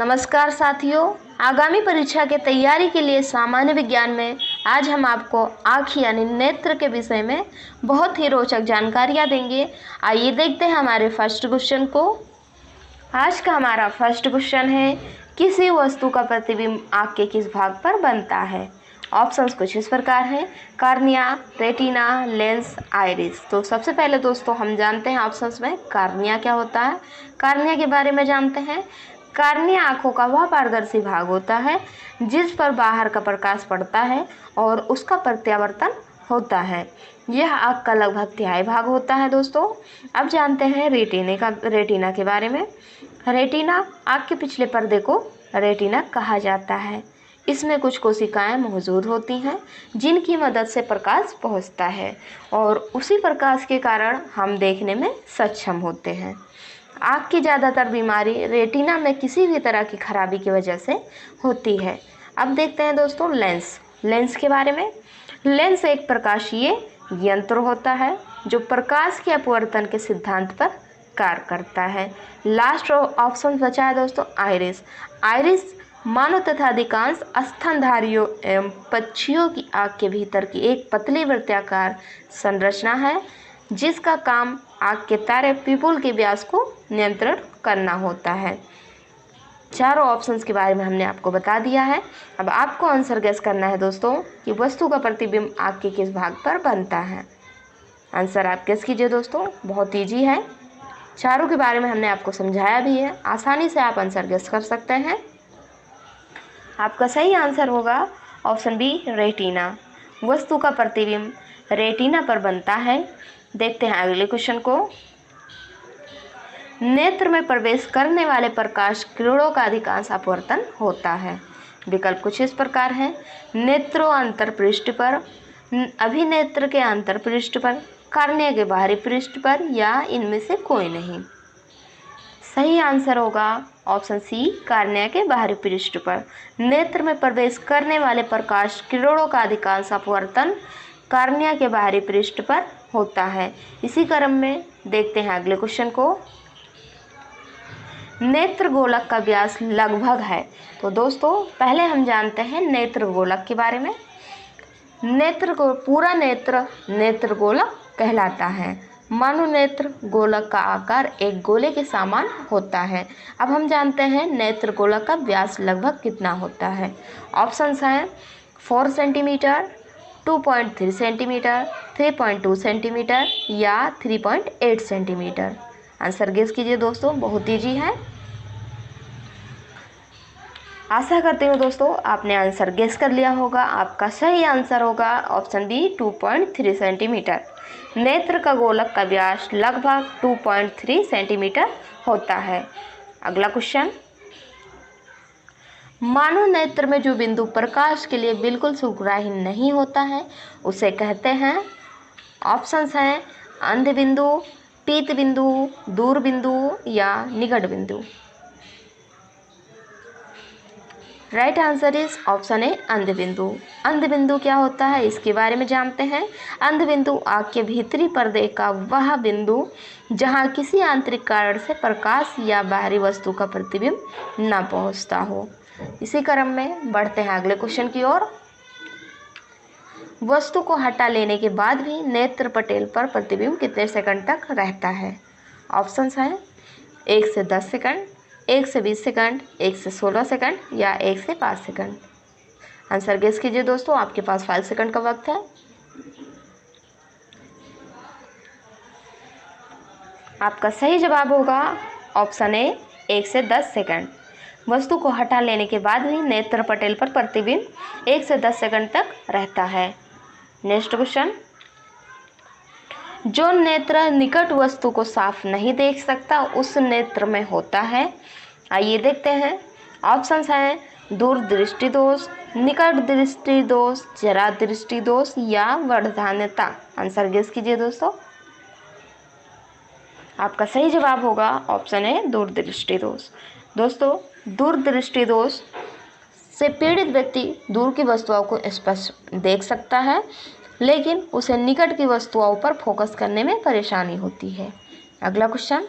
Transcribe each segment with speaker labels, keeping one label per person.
Speaker 1: नमस्कार साथियों, आगामी परीक्षा के तैयारी के लिए सामान्य विज्ञान में आज हम आपको आँख यानी नेत्र के विषय में बहुत ही रोचक जानकारियाँ देंगे। आइए देखते हैं हमारे फर्स्ट क्वेश्चन को। आज का हमारा फर्स्ट क्वेश्चन है, किसी वस्तु का प्रतिबिंब आँख के किस भाग पर बनता है। ऑप्शंस कुछ इस प्रकार हैं, कार्निया, रेटिना, लेंस, आइरिस। तो सबसे पहले दोस्तों हम जानते हैं ऑप्शंस में कार्निया क्या होता है। कार्निया के बारे में जानते हैं। कार्निया आँखों का वह पारदर्शी भाग होता है जिस पर बाहर का प्रकाश पड़ता है और उसका प्रत्यावर्तन होता है। यह आँख का लगभग तिहाई भाग होता है दोस्तों। अब जानते हैं रेटिना के बारे में। रेटिना आँख के पिछले पर्दे को रेटिना कहा जाता है। इसमें कुछ कोशिकाएं मौजूद होती हैं जिनकी मदद से प्रकाश पहुंचता है और उसी प्रकाश के कारण हम देखने में सक्षम होते हैं। आँख की ज़्यादातर बीमारी रेटिना में किसी भी तरह की खराबी की वजह से होती है। अब देखते हैं दोस्तों लेंस के बारे में। लेंस एक प्रकाशीय यंत्र होता है जो प्रकाश के अपवर्तन के सिद्धांत पर कार्य करता है। लास्ट ऑप्शन बचा है दोस्तों आइरिस मानव तथा अधिकांश स्तनधारियों एवं पक्षियों की आँख के भीतर की एक पतली वृत्ताकार संरचना है जिसका काम आँख के तारे पिपुल के व्यास को नियंत्रण करना होता है। चारों ऑप्शंस के बारे में हमने आपको बता दिया है। अब आपको आंसर गेस करना है दोस्तों कि वस्तु का प्रतिबिंब आँख के किस भाग पर बनता है। आंसर आप गेस कीजिए दोस्तों, बहुत ईजी है। चारों के बारे में हमने आपको समझाया भी है, आसानी से आप आंसर गेस कर सकते हैं। आपका सही आंसर होगा ऑप्शन बी रेटिना। वस्तु का प्रतिबिंब रेटिना पर बनता है। देखते हैं अगले क्वेश्चन को। नेत्र में प्रवेश करने वाले प्रकाश किरणों का अधिकांश अपवर्तन होता है। विकल्प कुछ इस प्रकार है, नेत्रों अंतर्पृष्ठ पर, अभिनेत्र के अंतर्पृष्ठ पर, कार्निया के बाहरी पृष्ठ पर या इनमें से कोई नहीं। सही आंसर होगा ऑप्शन सी कार्निया के बाहरी पृष्ठ पर। नेत्र में प्रवेश करने वाले प्रकाश किरणों का अधिकांश अपवर्तन कार्निया के बाहरी पृष्ठ पर होता है। इसी क्रम में देखते हैं अगले क्वेश्चन को। नेत्र गोलक का व्यास लगभग है। तो दोस्तों पहले हम जानते हैं नेत्र गोलक के बारे में। पूरा नेत्र गोलक कहलाता है। मनोनेत्र गोलक का आकार एक गोले के समान होता है। अब हम जानते हैं नेत्र गोलक का व्यास लगभग कितना होता है। ऑप्शंस हैं 4 सेंटीमीटर, 2.3 सेंटीमीटर, 3.2 सेंटीमीटर या 3.8 सेंटीमीटर। आंसर गेस कीजिए दोस्तों, बहुत ईजी है। आशा करती हूँ दोस्तों आपने आंसर गेस कर लिया होगा। आपका सही आंसर होगा ऑप्शन बी 2.3 सेंटीमीटर। नेत्र का गोलक का व्यास लगभग 2.3 सेंटीमीटर होता है। अगला क्वेश्चन, मानव नेत्र में जो बिंदु प्रकाश के लिए बिल्कुल सुग्राही नहीं होता है उसे कहते हैं। ऑप्शंस हैं अंध बिंदु, पीत बिंदु, दूर बिंदु या निकट बिंदु। राइट आंसर इज ऑप्शन ए अंध बिंदु। अंध बिंदु क्या होता है इसके बारे में जानते हैं। अंध बिंदु आँख के भीतरी पर्दे का वह बिंदु जहाँ किसी आंतरिक कारण से प्रकाश या बाहरी वस्तु का प्रतिबिंब न पहुँचता हो। इसी क्रम में बढ़ते हैं अगले क्वेश्चन की ओर। वस्तु को हटा लेने के बाद भी नेत्र पटेल पर प्रतिबिंब कितने सेकंड तक रहता है। ऑप्शंस हैं 1 से 10 सेकंड, 1 से 20 सेकंड, 1 से 16 सेकंड या 1 से 5 सेकंड। आंसर गेस कीजिए दोस्तों, आपके पास 5 सेकंड का वक्त है। आपका सही जवाब होगा ऑप्शन ए 1 से 10 सेकंड। वस्तु को हटा लेने के बाद भी नेत्र पटेल पर प्रतिबिंब 1 से 10 सेकंड तक रहता है। नेक्स्ट क्वेश्चन, जो नेत्र निकट वस्तु को साफ नहीं देख सकता उस नेत्र में होता है। आइए देखते हैं। ऑप्शंस हैं दूर दृष्टि दोष, निकट दृष्टि दोष, जरा दृष्टि दोष या वर्धन्यता। आंसर गेस कीजिए दोस्तों। आपका सही जवाब होगा ऑप्शन ए दूर दृष्टि दोष। दोस्तों दूर दृष्टि दोष से पीड़ित व्यक्ति दूर की वस्तुओं को स्पष्ट देख सकता है, लेकिन उसे निकट की वस्तुओं पर फोकस करने में परेशानी होती है। अगला क्वेश्चन,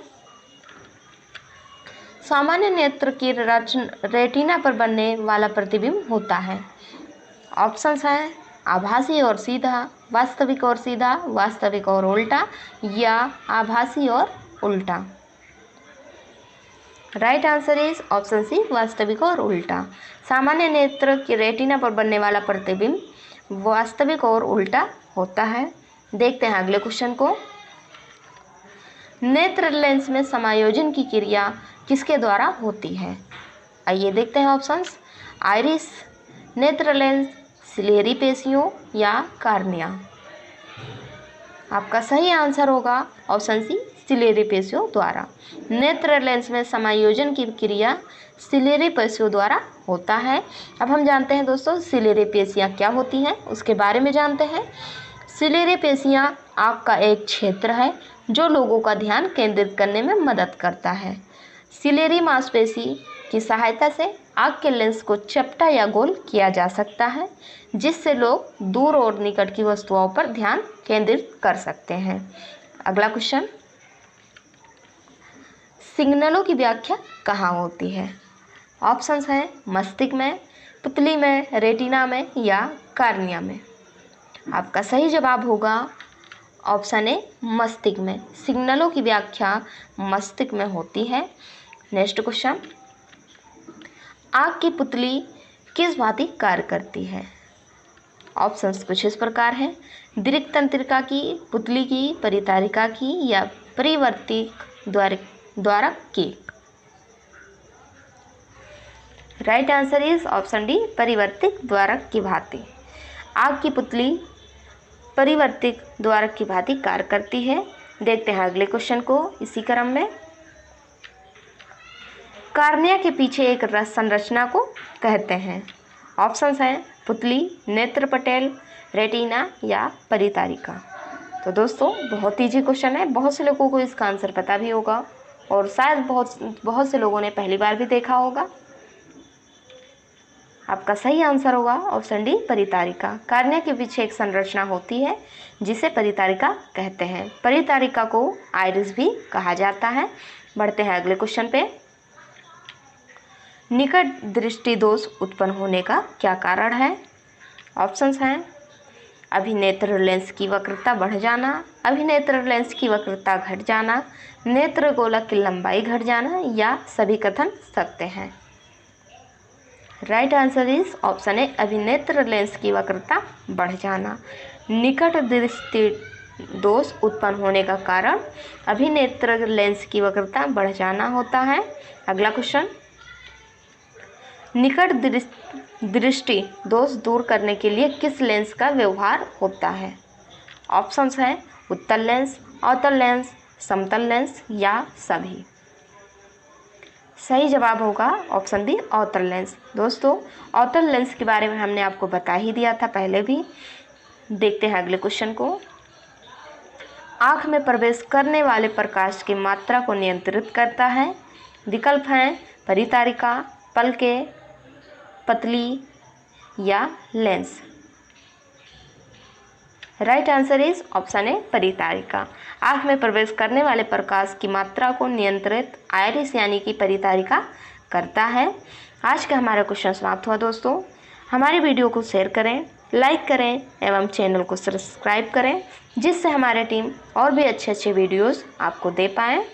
Speaker 1: सामान्य नेत्र की रेटिना पर बनने वाला प्रतिबिंब होता है? ऑप्शंस हैं आभासी और सीधा, वास्तविक और सीधा, वास्तविक और उल्टा, या आभासी और उल्टा। Right answer is option C, वास्तविक और उल्टा। सामान्य नेत्र की रेटिना पर बनने वाला प्रतिबिंब वास्तविक और उल्टा होता है। देखते हैं अगले क्वेश्चन को। नेत्र लेंस में समायोजन की क्रिया किसके द्वारा होती है? आइए देखते हैं ऑप्शंस। आइरिस, नेत्र लेंस, सिलेरी पेशियों या कार्निया। आपका सही आंसर होगा ऑप्शन सी, सिलेरी पेशियों द्वारा। नेत्र लेंस में समायोजन की क्रिया सिलेरी पेशियों द्वारा होता है। अब हम जानते हैं दोस्तों सिलेरी पेशियाँ क्या होती हैं, उसके बारे में जानते हैं। सिलेरी पेशियाँ आँख का एक क्षेत्र है जो लोगों का ध्यान केंद्रित करने में मदद करता है। सिलेरी मांसपेशी की सहायता से आँख के लेंस को चपटा या गोल किया जा सकता है, जिससे लोग दूर और निकट की वस्तुओं पर ध्यान केंद्रित कर सकते हैं। अगला क्वेश्चन, सिग्नलों की व्याख्या कहाँ होती है? ऑप्शंस हैं मस्तिष्क में, पुतली में, रेटिना में या कार्निया में। आपका सही जवाब होगा ऑप्शन ए, मस्तिष्क में। सिग्नलों की व्याख्या मस्तिष्क में होती है। नेक्स्ट क्वेश्चन, आँख की पुतली किस भांति कार्य करती है? ऑप्शंस कुछ इस प्रकार हैं। दीर्घ तंत्रिका की, पुतली की, परितारिका की या परिवर्तिक द्वारक की। Right answer is option D, परिवर्तिक द्वारक की भांति। आँख की पुतली परिवर्तिक द्वारक की भांति कार्य करती है। देखते हैं अगले क्वेश्चन को इसी क्रम में। कार्निया के पीछे एक संरचना को कहते हैं? ऑप्शंस हैं पुतली, नेत्रपटल, रेटिना या परितारिका। तो दोस्तों बहुत ईजी क्वेश्चन है, बहुत से लोगों को इसका आंसर पता भी होगा और शायद बहुत से लोगों ने पहली बार भी देखा होगा। आपका सही आंसर होगा ऑप्शन डी, परितारिका। कार्निया के पीछे एक संरचना होती है जिसे परितारिका कहते हैं। परितारिका को आइरिस भी कहा जाता है। बढ़ते हैं अगले क्वेश्चन पे। निकट दृष्टि दोष उत्पन्न होने का क्या कारण है? ऑप्शंस हैं अभिनेत्र लेंस की वक्रता बढ़ जाना, अभिनेत्र लेंस की वक्रता घट जाना, नेत्र गोलक की लंबाई घट जाना या सभी कथन सकते हैं। Right answer is option A, अभिनेत्र लेंस की वक्रता बढ़ जाना। निकट दृष्टि दोष उत्पन्न होने का कारण अभिनेत्र लेंस की वक्रता बढ़ जाना होता है। अगला क्वेश्चन, निकट दृष्टि दोष दूर करने के लिए किस लेंस का व्यवहार होता है? ऑप्शंस हैं उत्तल लेंस, अवतल लेंस, समतल लेंस या सभी। सही जवाब होगा ऑप्शन डी, अवतल लेंस। दोस्तों अवतल लेंस के बारे में हमने आपको बता ही दिया था पहले भी। देखते हैं अगले क्वेश्चन को। आँख में प्रवेश करने वाले प्रकाश की मात्रा को नियंत्रित करता है? विकल्प हैं परितारिका, पलकें, पतली या lens. Right answer is option A, परितारिका। आँख में प्रवेश करने वाले प्रकाश की मात्रा को नियंत्रित आइरिस यानी कि परितारिका करता है। आज का हमारा क्वेश्चन समाप्त हुआ दोस्तों। हमारे वीडियो को शेयर करें, लाइक करें एवं चैनल को सब्सक्राइब करें, जिससे हमारी टीम और भी अच्छे वीडियोस आपको दे पाएँ।